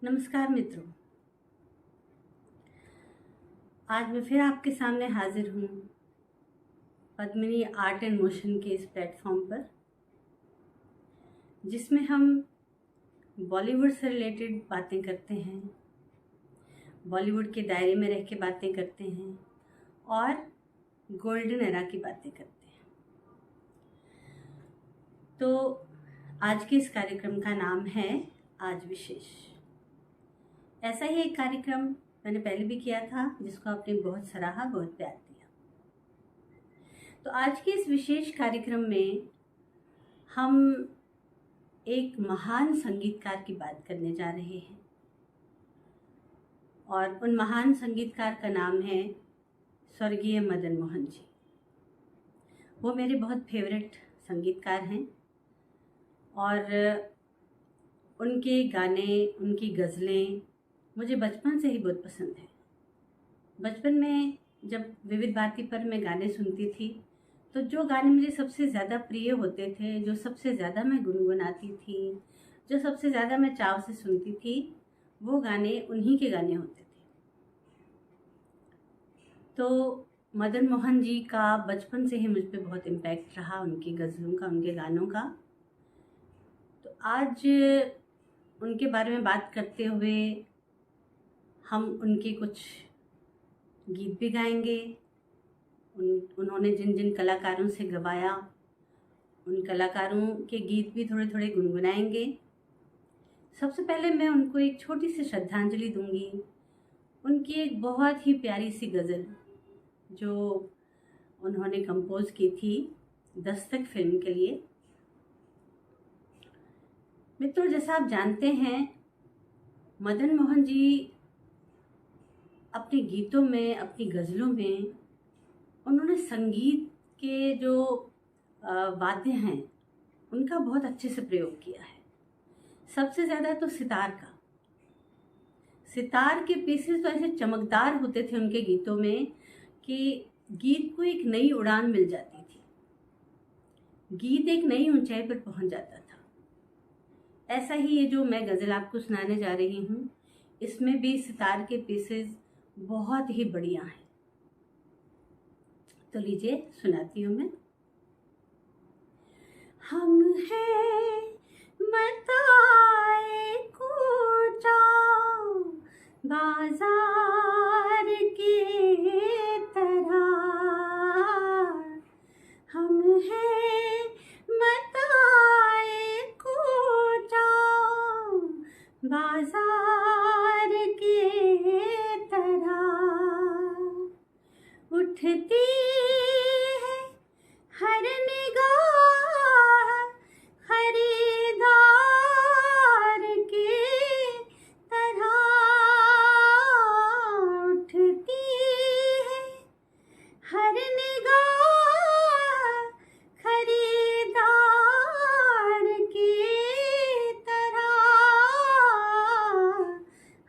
नमस्कार मित्रों। आज मैं फिर आपके सामने हाजिर हूँ पद्मिनी आर्ट एंड मोशन के इस प्लेटफॉर्म पर, जिसमें हम बॉलीवुड से रिलेटेड बातें करते हैं, बॉलीवुड के दायरे में रह के बातें करते हैं और गोल्डन एरा की बातें करते हैं। तो आज के इस कार्यक्रम का नाम है आज विशेष। ऐसा ही एक कार्यक्रम मैंने पहले भी किया था, जिसको आपने बहुत सराहा, बहुत प्यार दिया। तो आज के इस विशेष कार्यक्रम में हम एक महान संगीतकार की बात करने जा रहे हैं और उन महान संगीतकार का नाम है स्वर्गीय मदन मोहन जी। वो मेरे बहुत फेवरेट संगीतकार हैं और उनके गाने, उनकी गज़लें मुझे बचपन से ही बहुत पसंद है। बचपन में जब विविध भारती पर मैं गाने सुनती थी, तो जो गाने मुझे सबसे ज़्यादा प्रिय होते थे, जो सबसे ज़्यादा मैं गुनगुनाती थी, जो सबसे ज़्यादा मैं चाव से सुनती थी, वो गाने उन्हीं के गाने होते थे। तो मदन मोहन जी का बचपन से ही मुझ पर बहुत इम्पैक्ट रहा, उनकी गज़लों का, उनके गानों का। तो आज उनके बारे में बात करते हुए हम उनके कुछ गीत भी गाएंगे। उन्होंने जिन जिन कलाकारों से गवाया, उन कलाकारों के गीत भी थोड़े थोड़े गुनगुनाएंगे। सबसे पहले मैं उनको एक छोटी सी श्रद्धांजलि दूंगी, उनकी एक बहुत ही प्यारी सी गज़ल जो उन्होंने कंपोज की थी दस्तक फिल्म के लिए। मित्रों, जैसा आप जानते हैं, मदन मोहन जी अपने गीतों में, अपनी गज़लों में उन्होंने संगीत के जो वाद्य हैं उनका बहुत अच्छे से प्रयोग किया है। सबसे ज़्यादा तो सितार का। सितार के पीसेस तो ऐसे चमकदार होते थे उनके गीतों में कि गीत को एक नई उड़ान मिल जाती थी, गीत एक नई ऊंचाई पर पहुंच जाता था। ऐसा ही ये जो मैं गज़ल आपको सुनाने जा रही हूँ, इसमें भी सितार के पीसेस बहुत ही बढ़िया हैं। तो लीजिए सुनाती हूँ मैं। हम हैं बताए कूचा बाजार की तरह, हम हैं बताए कूचा बाजार की तरह, उठती है हर निगाह खरीदार की तरह, उठती है हर निगाह खरीदार की तरह,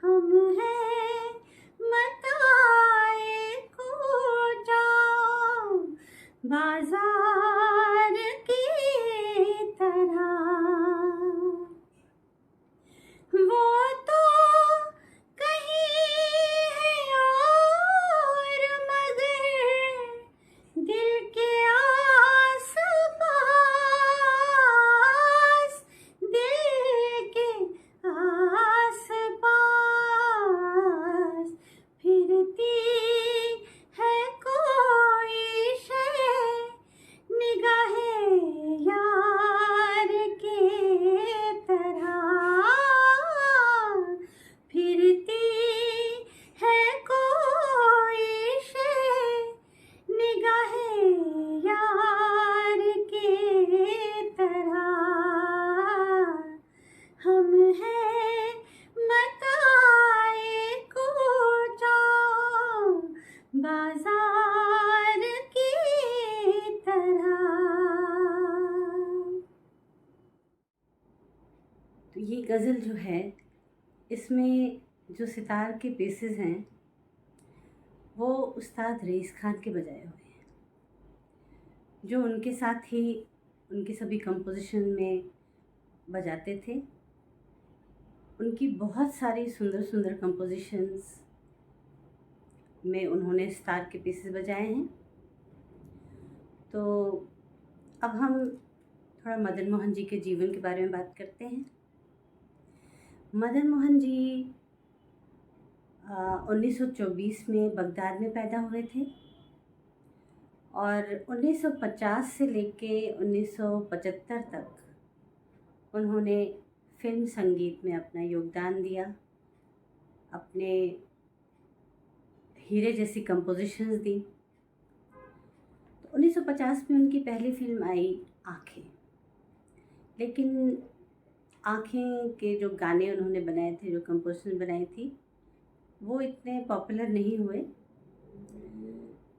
हम हैं मताए कूचा बाजार की तरह। वो तो कहीं है और मगर दिल के आस पास, दिल के आस पास फिरती है कोई शय निगाहे यार के तरह, फिरती है कोई शय निगाहे यार के तरह, हम हैं मताए कूचा बाजार की तरह। तो ये गज़ल जो है, इसमें जो सितार के पीसेस हैं वो उस्ताद रईस खान के बजाए हुए हैं, जो उनके साथ ही उनके सभी कंपोजिशन में बजाते थे। उनकी बहुत सारी सुंदर सुंदर कंपोजिशंस में उन्होंने स्टार के पीसेस बजाए हैं। तो अब हम थोड़ा मदन मोहन जी के जीवन के बारे में बात करते हैं। मदन मोहन जी 1924 में बगदाद में पैदा हुए थे और 1950 से लेके 1975 तक उन्होंने फिल्म संगीत में अपना योगदान दिया। अपने हीरे जैसी कंपोजिशंस दी। तो 1950 में उनकी पहली फिल्म आई आँखें। लेकिन आँखें के जो गाने उन्होंने बनाए थे, जो कंपोजिशन बनाई थी, वो इतने पॉपुलर नहीं हुए।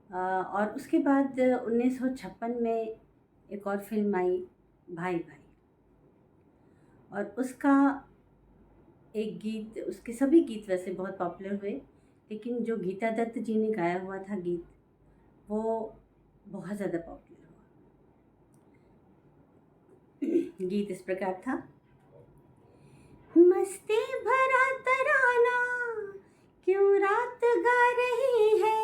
और उसके बाद 1956 में एक और फिल्म आई भाई भाई, और उसका एक गीत, उसके सभी गीत वैसे बहुत पॉपुलर हुए, लेकिन जो गीता दत्त जी ने गाया हुआ था गीत, वो बहुत ज़्यादा पॉपुलर हुआ। गीत इस प्रकार था। मस्ती भरा तराना क्यों रात गा रही है,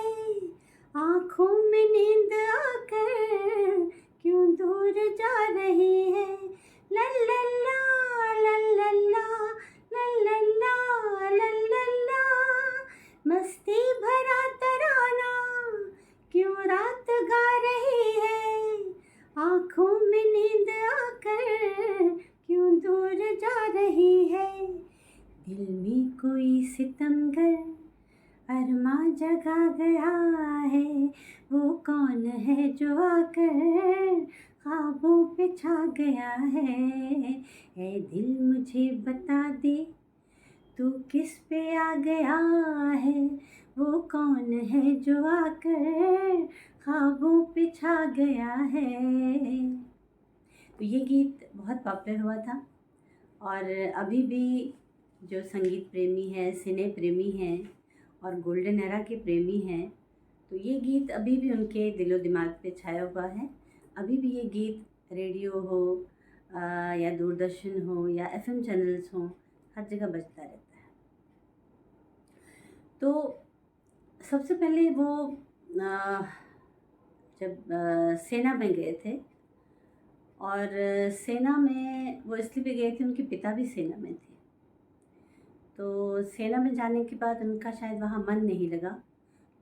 आँखों में नींद आकर क्यों दूर जा रही है, लल्ला लल्ला लल्ला लल्ला, मस्ती भरा तराना क्यों रात गा रही है, आँखों में नींद आकर क्यों दूर जा रही है, दिल में कोई सितमगर अरमा जगा गया है, वो कौन है जो आकर ख्वाबों पे छा गया है, ऐ दिल मुझे बता दे तू किस पे आ गया है, वो कौन है जो आकर ख्वाबों पे छा गया है। तो ये गीत बहुत पॉपुलर हुआ था और अभी भी जो संगीत प्रेमी हैं, सिने प्रेमी हैं और गोल्डन एरा के प्रेमी हैं, तो ये गीत अभी भी उनके दिलो दिमाग पे छाया हुआ है। अभी भी ये गीत रेडियो हो या दूरदर्शन हो या एफएम चैनल्स हो, हर जगह बजता रहता है। तो सबसे पहले वो जब सेना में गए थे, और सेना में वो इसलिए भी गए थे, उनके पिता भी सेना में थे। तो सेना में जाने के बाद उनका शायद वहाँ मन नहीं लगा,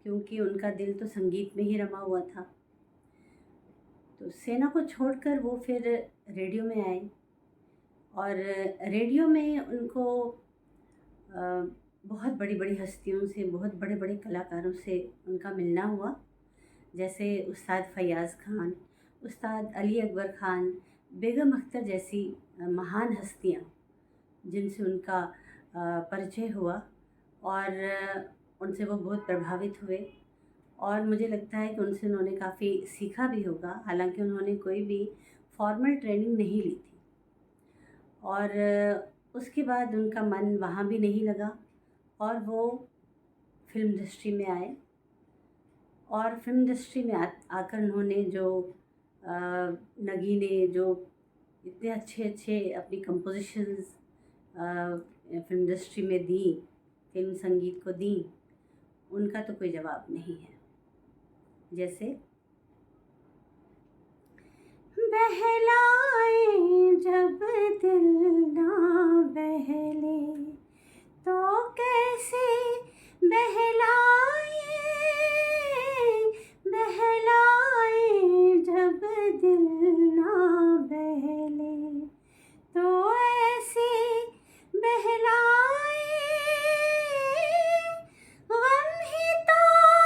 क्योंकि उनका दिल तो संगीत में ही रमा हुआ था। तो सेना को छोड़कर वो फिर रेडियो में आए, और रेडियो में उनको बहुत बड़ी बड़ी हस्तियों से, बहुत बड़े बड़े कलाकारों से उनका मिलना हुआ, जैसे उस्ताद फैयाज़ खान, उस्ताद अली अकबर खान, बेगम अख्तर जैसी महान हस्तियाँ जिनसे उनका परिचय हुआ, और उनसे वो बहुत प्रभावित हुए। और मुझे लगता है कि उनसे उन्होंने काफ़ी सीखा भी होगा, हालांकि उन्होंने कोई भी फॉर्मल ट्रेनिंग नहीं ली थी। और उसके बाद उनका मन वहाँ भी नहीं लगा और वो फिल्म इंडस्ट्री में आए, और फिल्म इंडस्ट्री में आकर उन्होंने जो नगीने, जो इतने अच्छे अच्छे अपनी कंपोजिशंस फिल्म इंडस्ट्री में दी, फिल्म संगीत को दी, उनका तो कोई जवाब नहीं है। जैसे बहलाए जब दिल ना बहले तो कैसे बहलाए, बहलाए जब दिल ना बहले तो ऐसे बहलाए, गम ही तो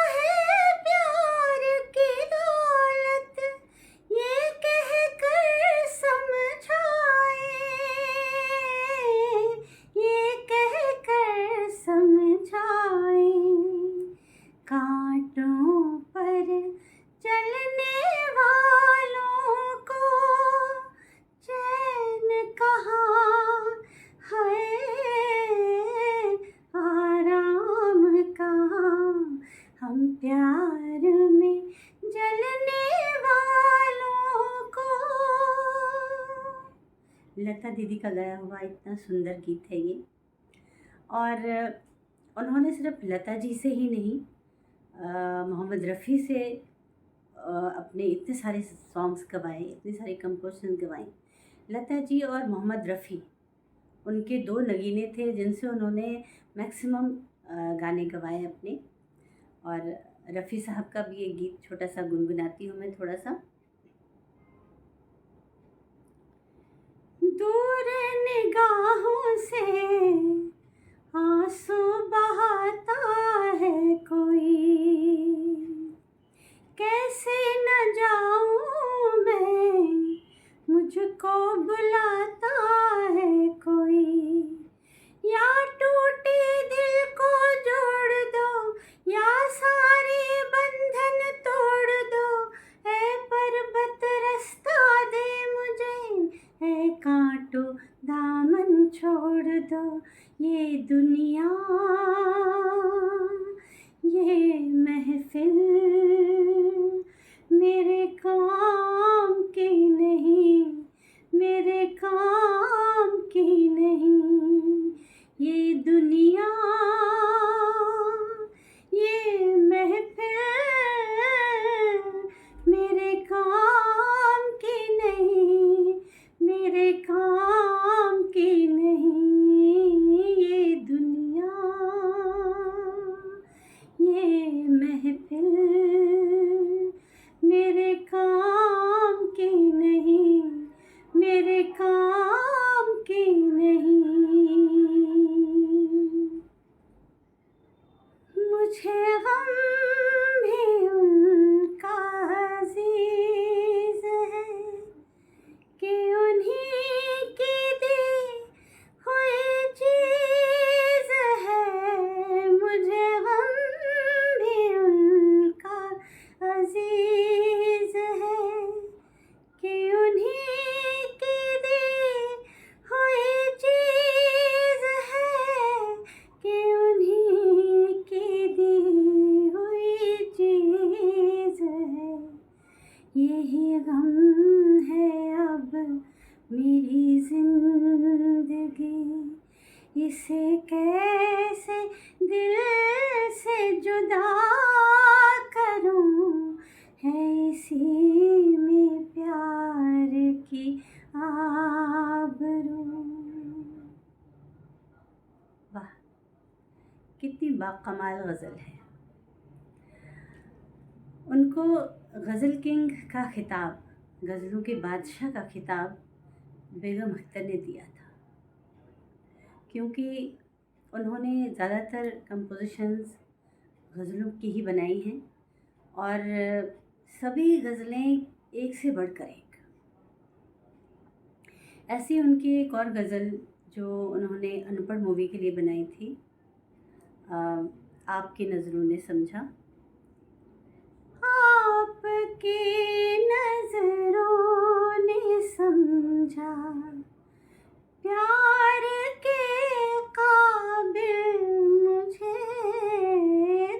है प्यार की दौलत, ये कह कर समझाए, ये कह कर समझाए, कांटों पर चलने वालों को चैन कहाँ है, आराम कहाँ, हम प्यार में जलने वालों को। लता दीदी का गाया हुआ इतना सुंदर गीत है ये। और उन्होंने सिर्फ लता जी से ही नहीं, मोहम्मद रफ़ी से अपने इतने सारे सॉन्ग्स गवाए, इतने सारे कंपोजिशन गवाए। लता जी और मोहम्मद रफ़ी उनके दो नगीने थे जिनसे उन्होंने मैक्सिमम गाने गवाए अपने। और रफ़ी साहब का भी एक गीत छोटा सा गुनगुनाती हूँ मैं थोड़ा सा। दूर निगाहों से आंसू बहाता है कोई, कैसे न जाऊं मैं, मुझको बुलाता है कोई। या टूटे दिल को जोड़ दो, या सारे बंधन तोड़ दो, ऐ पर्वत रास्ता दे मुझे, ऐ कांटो दामन छोड़ दो। ये दुनिया, ये महफिल मेरे काम की नहीं, मेरे काम की नहीं। ये दुनिया, ये महफिल मेरे काम की नहीं, मेरे काम की नहीं। ये दुनिया, ये महफिल मेरे काम की नहीं, मेरे काम की नहीं। मुझे गम भी उनका अजीज है कि उन्हीं की दी हुई चीज है। मुझे गम भी उनका अजीज है कि उन्हीं की दी हुई चीज है, कि उन्हीं की दी हुई चीज है। यही गम है अब मेरी जिंदगी, इसे कैसे दिल से जुदा करूं, है इसी में प्यार की आबरू। वाह, कितनी बाकमाल गज़ल है। उनको गज़ल किंग का खिताब, गज़लों के बादशाह का खिताब बेगम अख्तर ने दिया था, क्योंकि उन्होंने ज़्यादातर कंपोजिशंस गज़लों की ही बनाई हैं और सभी गज़लें एक से बढ़कर एक। ऐसी उनकी एक और गज़ल जो उन्होंने अनपढ़ मूवी के लिए बनाई थी, आपकी नज़रों ने समझा। आपकी नज़रों ने समझा, प्यार के काबिल मुझे,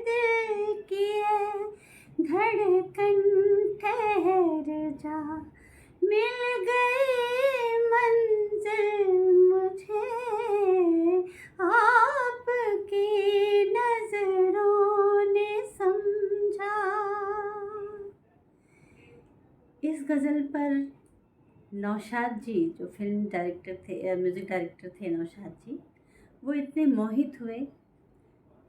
दिल की है धड़कन ठहर जा, मिल गई मंजिल मुझे, आपकी नज़रों ने समझा। इस गज़ल पर नौशाद जी, जो फिल्म डायरेक्टर थे, म्यूज़िक डायरेक्टर थे नौशाद जी, वो इतने मोहित हुए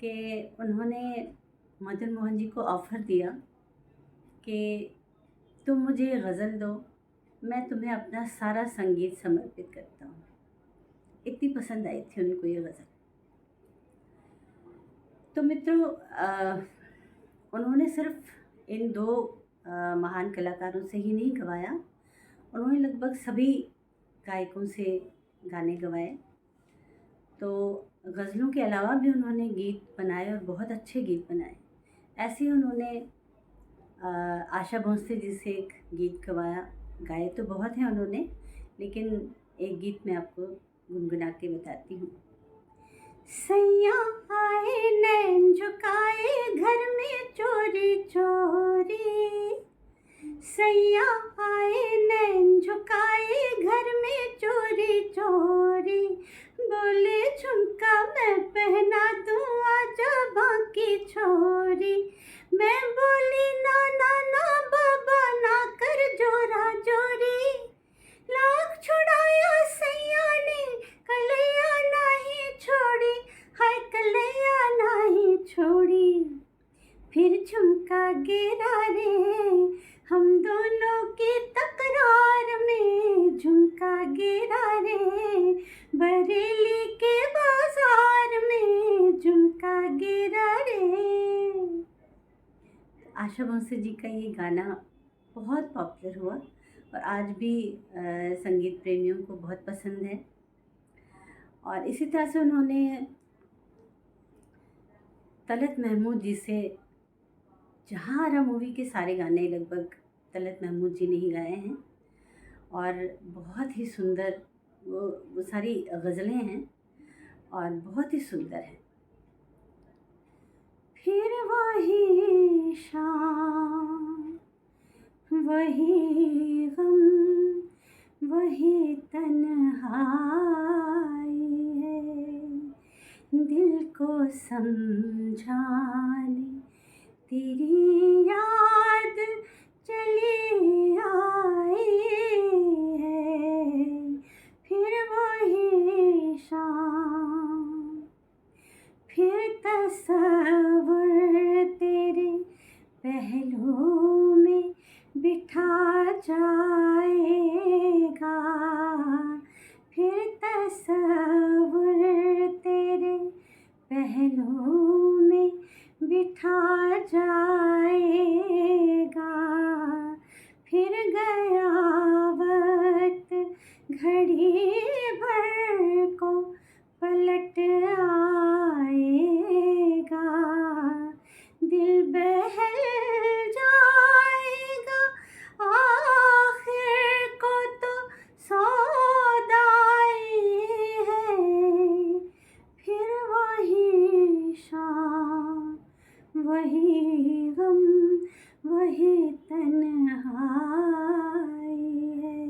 कि उन्होंने मदन मोहन जी को ऑफ़र दिया कि तुम मुझे गज़ल दो, मैं तुम्हें अपना सारा संगीत समर्पित करता हूँ। इतनी पसंद आई थी उनको ये गज़ल। तो मित्रों, उन्होंने सिर्फ इन दो महान कलाकारों से ही नहीं गवाया, उन्होंने लगभग सभी गायकों से गाने गवाए। तो गज़लों के अलावा भी उन्होंने गीत बनाए और बहुत अच्छे गीत बनाए। ऐसे ही उन्होंने आशा भोसले जी से एक गीत गवाया, गाए तो बहुत हैं उन्होंने, लेकिन एक गीत मैं आपको गुनगुना के बताती हूँ। सैया आए नैन झुकाए घर में चोरी चोरी, सैया आए नैन झुकाए घर में चोरी चोरी, बोले झुमका मैं झुमका गिरा रे, हम दोनों की तकरार में झुमका गिरा रे, बरेली के बाजार में झुमका गिरा रे। आशा भोसले जी का ये गाना बहुत पॉपुलर हुआ और आज भी संगीत प्रेमियों को बहुत पसंद है। और इसी तरह से उन्होंने तलत महमूद जी से जहाँ आरा मूवी के सारे गाने लगभग तलत महमूद जी ने ही गाए हैं और बहुत ही सुंदर वो सारी गज़लें हैं और बहुत ही सुंदर हैं। फिर वही शाम, वही गम, वही तन्हाई है, दिल को समझाने तेरी याद चली आई है। फिर वही शाम, फिर तस्वर तेरे पहलू में बिठा जाएगा, फिर तस्वर तेरे पहलू में बिठा जाएगा, फिर गया वक्त घड़ी भर को पलट आएगा, दिल बहल जाएगा, आखिर को तो सौदाई है। फिर वही शाम, वही गम, वही तन्हाई है,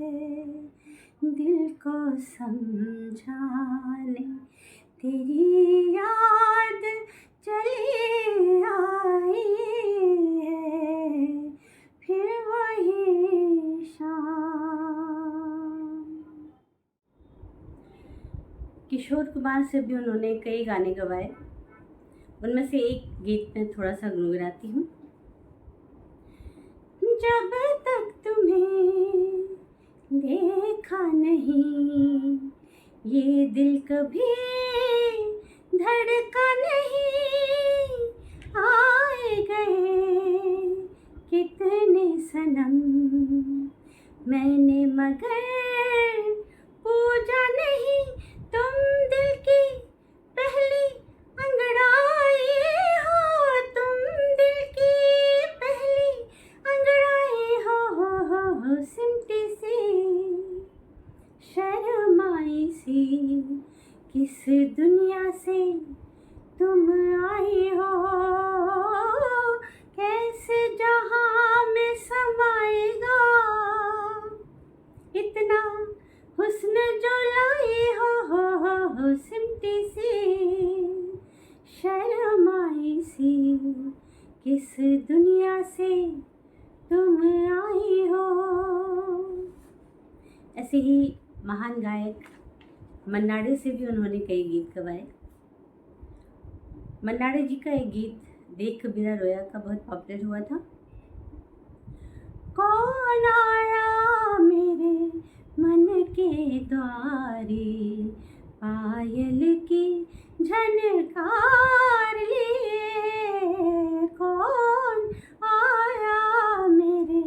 दिल को समझाने तेरी याद चली आई है। फिर वही शाम। किशोर कुमार से भी उन्होंने कई गाने गवाए, उनमें से एक गीत में थोड़ा सा गुनगुनाती हूँ। जब तक तुम्हें देखा नहीं, ये दिल कभी धड़का नहीं, आए गए कितने सनम मैंने मगर पूजा नहीं, तुम दिल की पहली अंगड़ाई हो, तुम दिल की पहली अंगड़ाई हो, सिमटी सी शर्माई सी, किस दुनिया से तुम आई हो, कैसे जहां में समाएगा इतना हुस्न जो लाई हो, सिमटी सी शर्माई सी, किस दुनिया से तुम आई हो। ऐसे ही महान गायक मन्नाडे से भी उन्होंने कई गीत गवाए। मन्नाडे जी का एक गीत देख कबीरा रोया का बहुत पॉपुलर हुआ था। कौन आया मेरे मन के द्वारे, पायल की झनकार लिए, कौन आया मेरे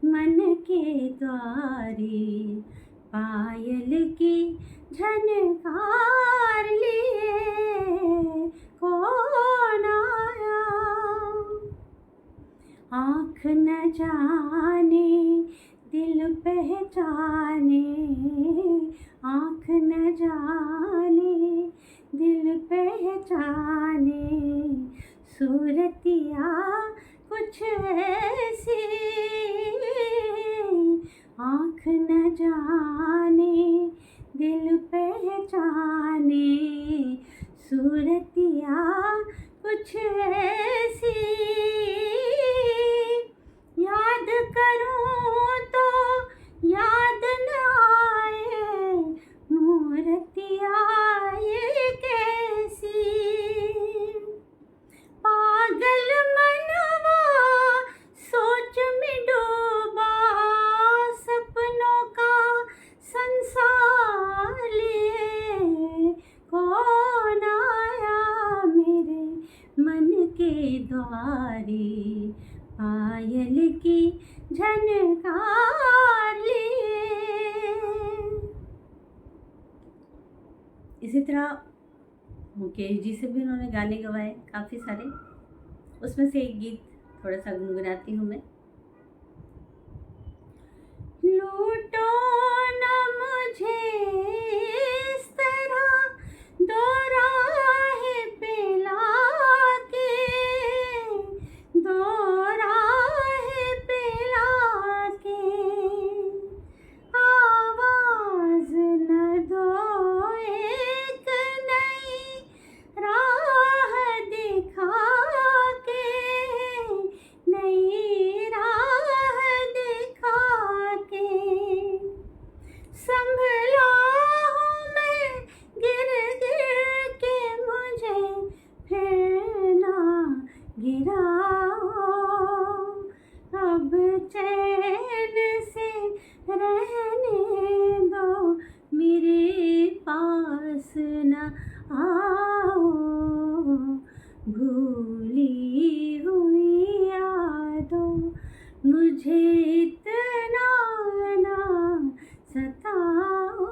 मन के द्वारे, पायल की झनकार लिए, कौन आया। आँख न जाने दिल पहचाने, आँख न जाने दिल पहचाने, सूरतिया कुछ ऐसी, आँख न जाने दिल पहचाने, सूरतिया कुछ ऐसी, याद करूं तो याद न आए, मूर्तिया ये कैसी, पागल मनवा द्वारे पायल की झनकार लिए। इसी तरह मुकेश जी से भी उन्होंने गाने गवाए काफ़ी सारे। उसमें से एक गीत थोड़ा सा गुनगुनाती हूँ मैं। लूटो न मुझे इस तरह दो राहें पे लाके, दो राहें पे लाके, आवाज़ न दो एक नई राह दिखा के, नई राह दिखा के। संभला हूँ मैं गिर गिर के, मुझे फिर ना गिराओ। अब चैन से रहने दो, मेरे पास न आओ। भूली हुई यादों मुझे इतना ना सताओ।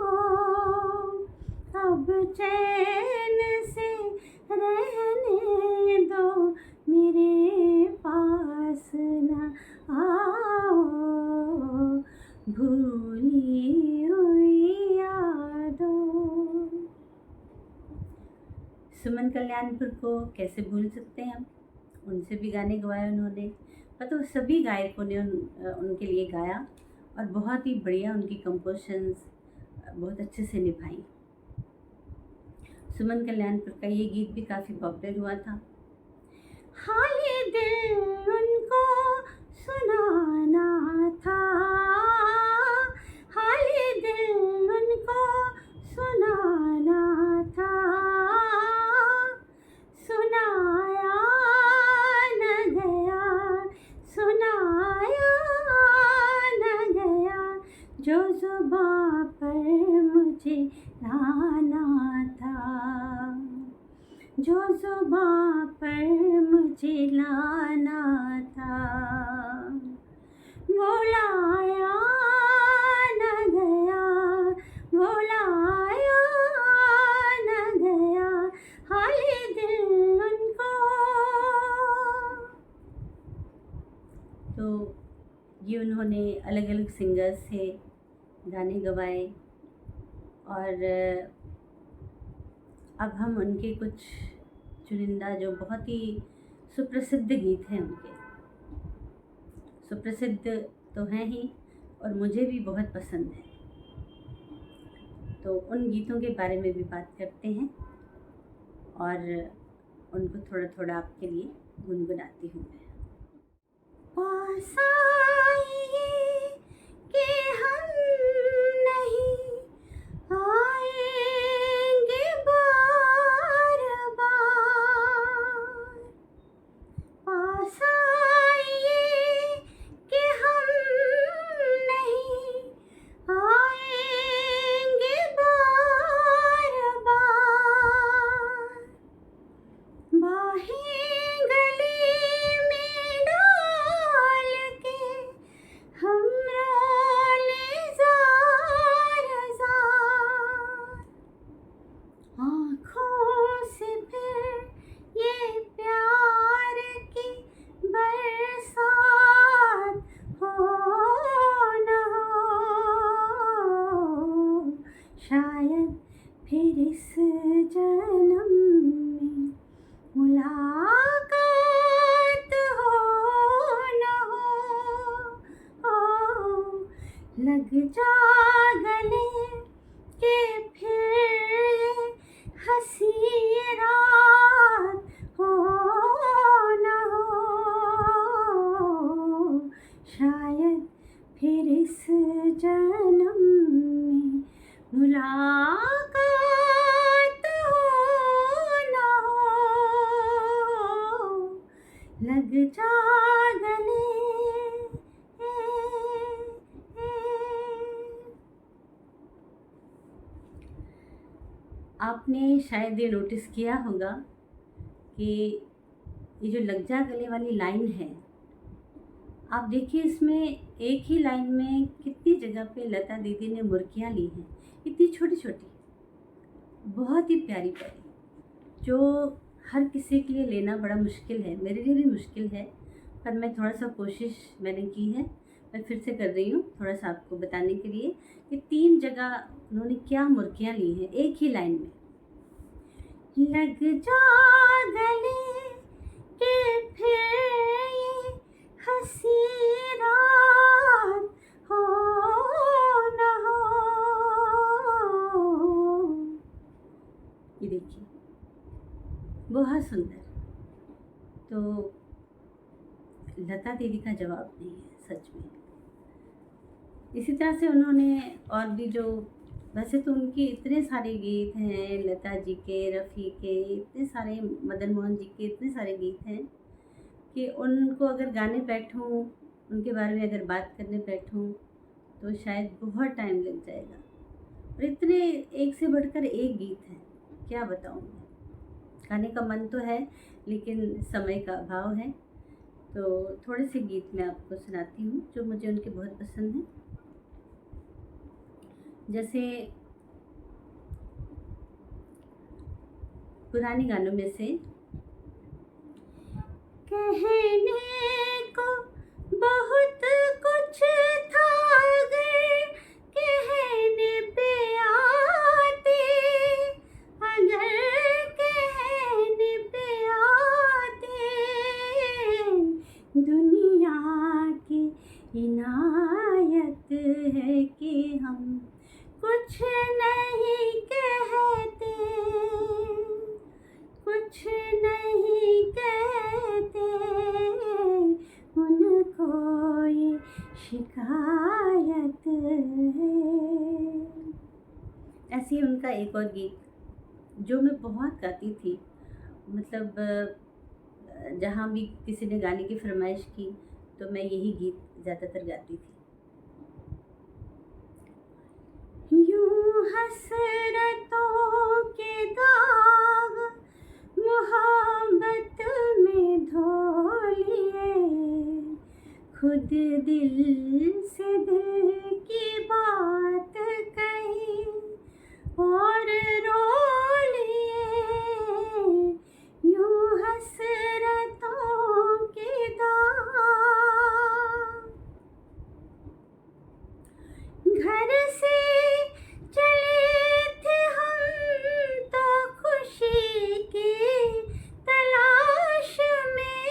अब चैन से रहने दो, मेरे पास न आओ। भूली हुई यादों। सुमन कल्याणपुर को कैसे भूल सकते हैं हम, उनसे भी गाने गवाए उन्होंने। मतलब सभी गायकों ने उनके लिए गाया और बहुत ही बढ़िया उनकी कंपोजिशंस बहुत अच्छे से निभाई। सुमन कल्याणपुर का ये गीत भी काफ़ी पॉपुलर हुआ था। हाले दिल उनको सुनाना था, हाले दिल उनको सुनाना था, सुनाया न गया, सुनाया न गया, जो ज़ुबां पर मुझे लाना था, जो ज़ुबां पर मुझे लाना था। वो लाया न गया, वो लाया न गया, हाले दिल उनको। तो ये उन्होंने अलग अलग सिंगर्स से गाने गवाए और अब हम उनके कुछ चुनिंदा जो बहुत ही सुप्रसिद्ध गीत हैं उनके, सुप्रसिद्ध तो हैं ही और मुझे भी बहुत पसंद है, तो उन गीतों के बारे में भी बात करते हैं और उनको थोड़ा थोड़ा आपके लिए गुनगुनाती हूँ मैं। पास आइए कि हम नहीं आएंगे बार बार, पास आइए कि हम नहीं आएंगे बार बार, बाहें गले में डाल के हम रोले ज़ार ज़ार, आँखों से फिर ये प्यार की बरसात हो न हो, शायद फिर इस जन्म में मुलाकात हो न हो, लग जा गले के फिर ये हंसी रात हो न हो, शायद फिर इस जन्म में मुलाकात हो न हो, लग जा गले। आपने शायद ये नोटिस किया होगा कि ये जो लग जा गले वाली लाइन है, आप देखिए इसमें एक ही लाइन में कितनी जगह पे लता दीदी ने मुर्कियाँ ली हैं, इतनी छोटी छोटी, बहुत ही प्यारी प्यारी, जो हर किसी के लिए लेना बड़ा मुश्किल है, मेरे लिए भी मुश्किल है, पर मैं थोड़ा सा कोशिश मैंने की है। मैं फिर से कर रही हूँ थोड़ा सा आपको बताने के लिए कि 3 जगह उन्होंने क्या मुर्कियाँ ली हैं एक ही लाइन में। लग जा गले के फिर ये हंसी रात हो न हो, ये देखिए बहुत सुंदर। तो लता दीदी का जवाब नहीं है सच में। इसी तरह से उन्होंने और भी जो, वैसे तो उनके इतने सारे गीत हैं, लता जी के, रफ़ी के, इतने सारे, मदन मोहन जी के इतने सारे गीत हैं कि उनको अगर गाने बैठूं, उनके बारे में अगर बात करने बैठूं तो शायद बहुत टाइम लग जाएगा। और इतने एक से बढ़कर एक गीत हैं, क्या बताऊं मैं। गाने का मन तो है लेकिन समय का अभाव है। तो थोड़े से गीत मैं आपको सुनाती हूँ जो मुझे उनके बहुत पसंद हैं। जैसे पुराने गानों में से कहने को बहुत कुछ था अगर कहने पे आते, अगर कहने पे आते, दुनिया की इनायत है कि हम कुछ नहीं कहते, कुछ नहीं कहते, उनको ये शिकायत है। ऐसे ही उनका एक और गीत जो मैं बहुत गाती थी, मतलब जहाँ भी किसी ने गाने की फरमाइश की तो मैं यही गीत ज़्यादातर गाती थी। यूं हसरतों के दाग मोहब्बत में धो लिए, खुद दिल से दिल की बात कही और रो लिए। यूं हसरतों के दाग घर से चले थे हम तो खुशी की तलाश में,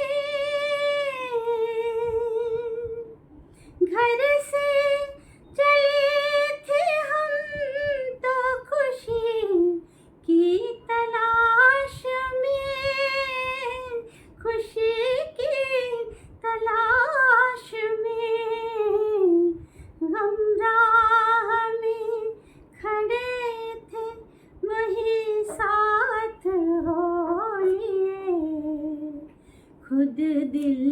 घर से चले थे हम तो खुशी की तलाश में, खुशी की तलाश में, हम राह में खड़े थे वही साथ हो लिए, खुद दिल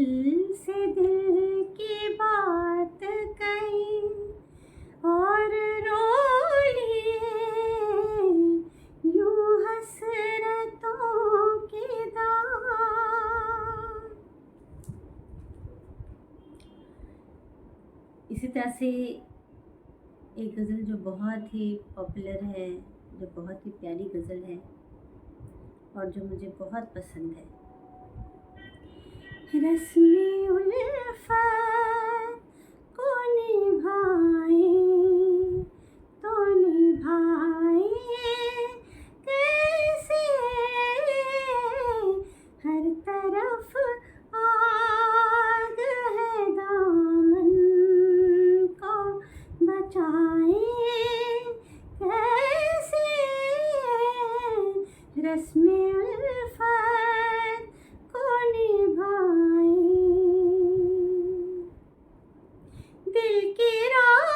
से दिल की बात कही और रो लिए। यूं हसरतों के दाग। इसी तरह से एक गज़ल जो बहुत ही पॉपुलर है, जो बहुत ही प्यारी गज़ल है और जो मुझे बहुत पसंद है, रस्में उल्फत को निभाए तो निभाए कैसे, हर तरफ आग है दामन को बचाए कैसे, रस्में उल्फत को निभाए, दिल की राह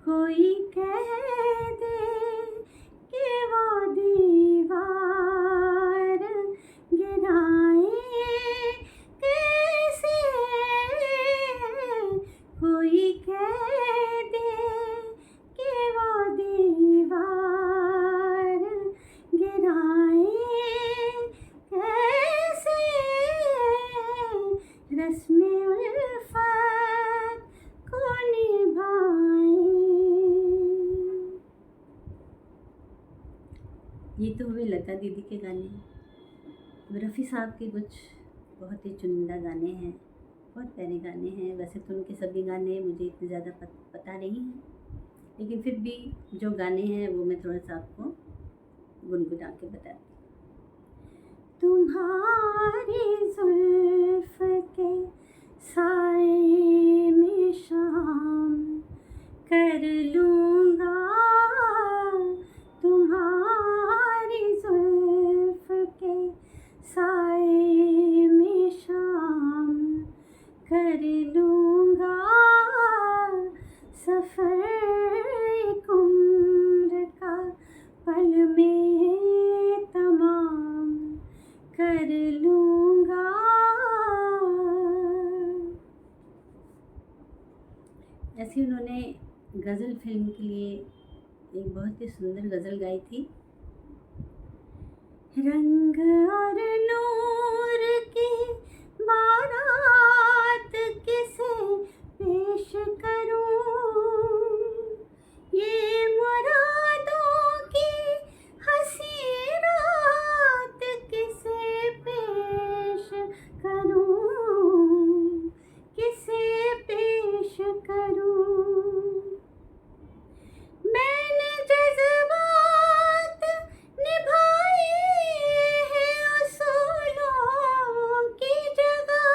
कोई कह दे कि वो दीवार गिराए कैसे, कोई कह दे कि वो दीवार गिराए कैसे, रस्म उल्फत को निभाए। ये तो हुए लता दीदी के गाने। अब रफ़ी साहब के कुछ बहुत ही चुनिंदा गाने हैं, बहुत प्यारे गाने हैं। वैसे तो उनके सभी गाने मुझे इतने ज़्यादा पता नहीं है, लेकिन फिर भी जो गाने हैं वो मैं थोड़ा सा आपको गुनगुना के बताती हूँ। तुम्हारी जुल्फ के साए में शाम कर लूँगा, तुम्हारी जुल्फ के साए में शाम कर लूँगा, सफ़र एक उम्र का पल में तमाम कर लूँगा। ऐसे उन्होंने गज़ल फिल्म के लिए एक बहुत ही सुंदर गज़ल गाई थी। रंग और नूर की बारात किसे पेश करूं, ये मुरादों की हंसी रात किसे पेश करूं, किसे पेश करूं। मैंने जज्बात निभाए हैं उसूलों की जगह,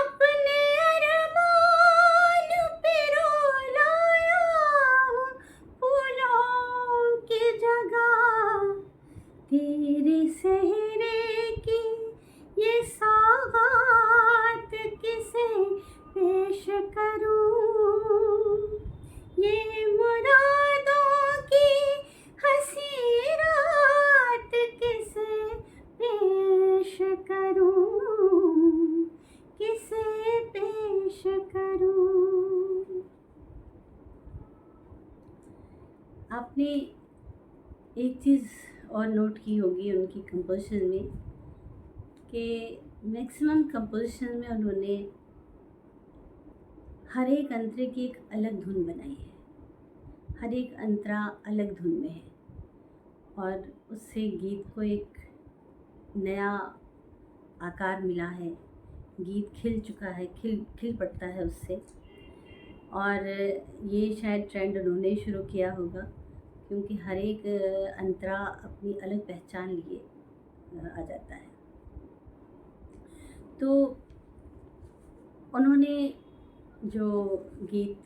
अपने अरमान पे रुलाया फूलों की जगह, तेरे सेहरे की ये सौगात किसे पेश करूं, ये मुरादों की हंसी रात किसे पेश करूं, किसे पेश करूं। आपने एक चीज़ और नोट की होगी उनकी कंपोजिशन में कि मैक्सिमम कंपोजिशन में उन्होंने हर एक अंतरे की एक अलग धुन बनाई है, हर एक अंतरा अलग धुन में है, और उससे गीत को एक नया आकार मिला है, गीत खिल चुका है, खिल पड़ता है उससे। और ये शायद ट्रेंड उन्होंने शुरू किया होगा, क्योंकि हर एक अंतरा अपनी अलग पहचान लिए आ जाता है। तो उन्होंने जो गीत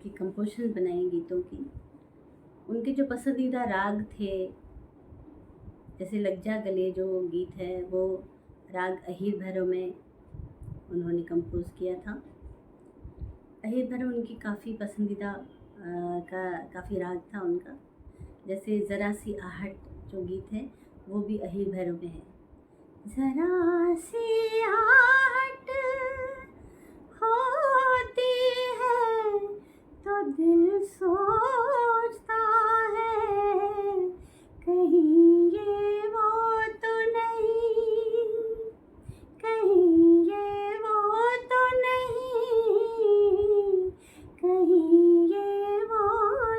की कंपोजिशन बनाई गीतों की, उनके जो पसंदीदा राग थे, जैसे लग जा गले जो गीत है वो राग अहीर भैरव में उन्होंने कंपोज किया था। अहीर भैरव उनकी काफ़ी पसंदीदा काफ़ी राग था उनका। जैसे ज़रा सी आहट जो गीत है वो भी अहीर भैरव में है। ज़रा सी आहट होती है तो दिल सोचता है, कहीं ये वो तो नहीं, कहीं ये वो तो नहीं, कहीं ये वो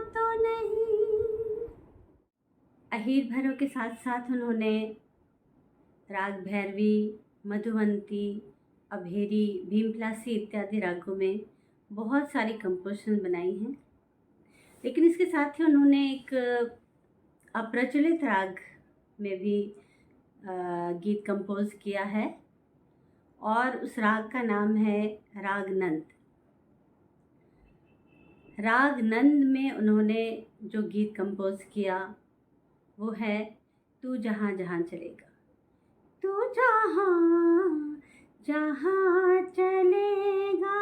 तो नहीं। अहीर भैरव के साथ साथ उन्होंने राग भैरवी, मधुवंती, अभेरी, भीमप्लासी इत्यादि रागों में बहुत सारी कंपोजिशन बनाई हैं। लेकिन इसके साथ ही उन्होंने एक अप्रचलित राग में भी गीत कंपोज किया है, और उस राग का नाम है राग नंद। राग नंद में उन्होंने जो गीत कंपोज किया वो है तू जहाँ जहाँ चलेगा। तू जहाँ जहाँ चलेगा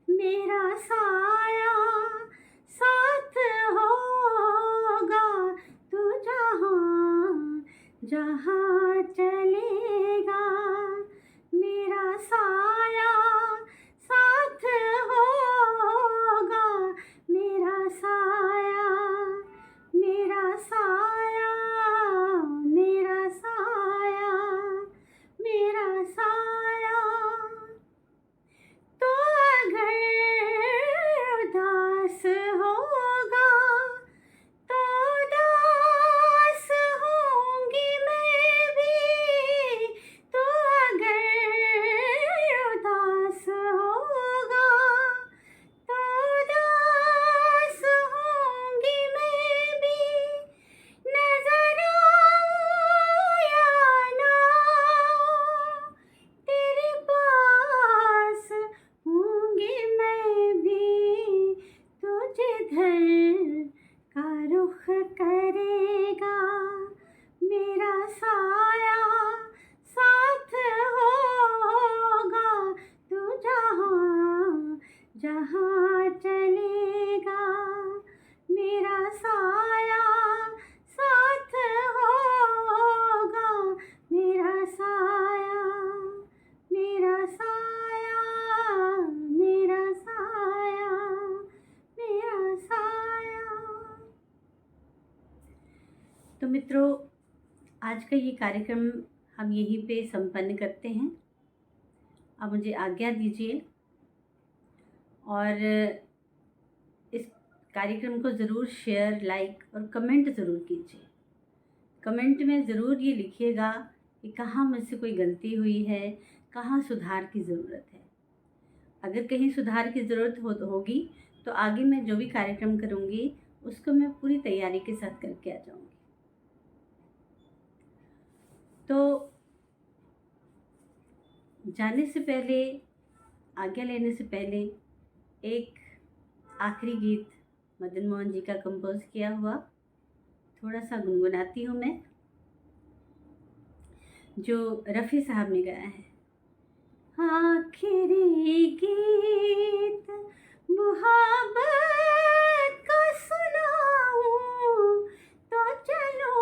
मेरा साया जिधर का रुख करेगा मेरा साया साथ होगा, तू जहाँ जहाँ चलेगा मेरा साया साथ होगा, मेरा साया मेरा साया मेरा साया मेरा साया। तो मित्रों, आज का ये कार्यक्रम हम यहीं पे संपन्न करते हैं। अब मुझे आज्ञा दीजिए और इस कार्यक्रम को ज़रूर शेयर, लाइक और कमेंट ज़रूर कीजिए। कमेंट में ज़रूर ये लिखिएगा कि कहाँ मुझसे कोई गलती हुई है, कहाँ सुधार की ज़रूरत है। अगर कहीं सुधार की ज़रूरत होगी तो आगे मैं जो भी कार्यक्रम करूँगी उसको मैं पूरी तैयारी के साथ करके आ जाऊँगी। तो जाने से पहले, आज्ञा लेने से पहले एक आखिरी गीत मदन मोहन जी का कंपोज किया हुआ थोड़ा सा गुनगुनाती हूँ मैं, जो रफ़ी साहब ने गाया है। आखिरी गीत मुहब्बत का सुनाऊं तो चलो,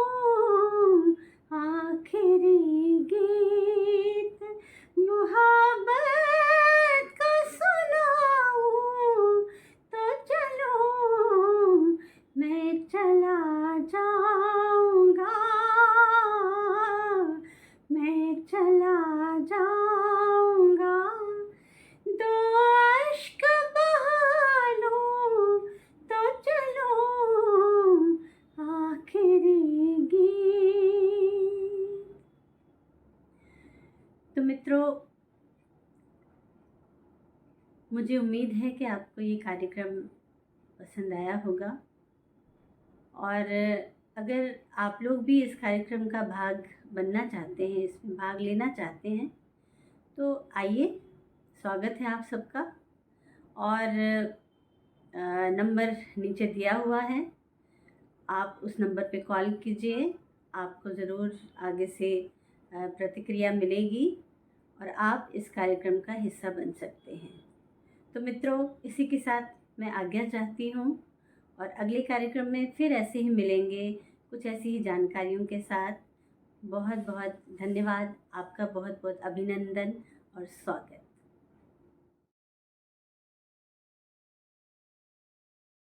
आखिरी गीत मुहब्बत का सुनाऊं तो चलो, मैं चला जाऊंगा, मैं चला जाऊंगा, दो अश्क बहा लूं तो चलो, आखिरी गीत। तो मित्रों, मुझे उम्मीद है कि आपको ये कार्यक्रम पसंद आया होगा और अगर आप लोग भी इस कार्यक्रम का भाग बनना चाहते हैं, इसमें भाग लेना चाहते हैं, तो आइए, स्वागत है आप सबका। और नंबर नीचे दिया हुआ है, आप उस नंबर पे कॉल कीजिए, आपको ज़रूर आगे से प्रतिक्रिया मिलेगी और आप इस कार्यक्रम का हिस्सा बन सकते हैं। तो मित्रों, इसी के साथ मैं आज्ञा चाहती हूँ और अगले कार्यक्रम में फिर ऐसे ही मिलेंगे कुछ ऐसी ही जानकारियों के साथ। बहुत बहुत धन्यवाद, आपका बहुत बहुत अभिनंदन और स्वागत।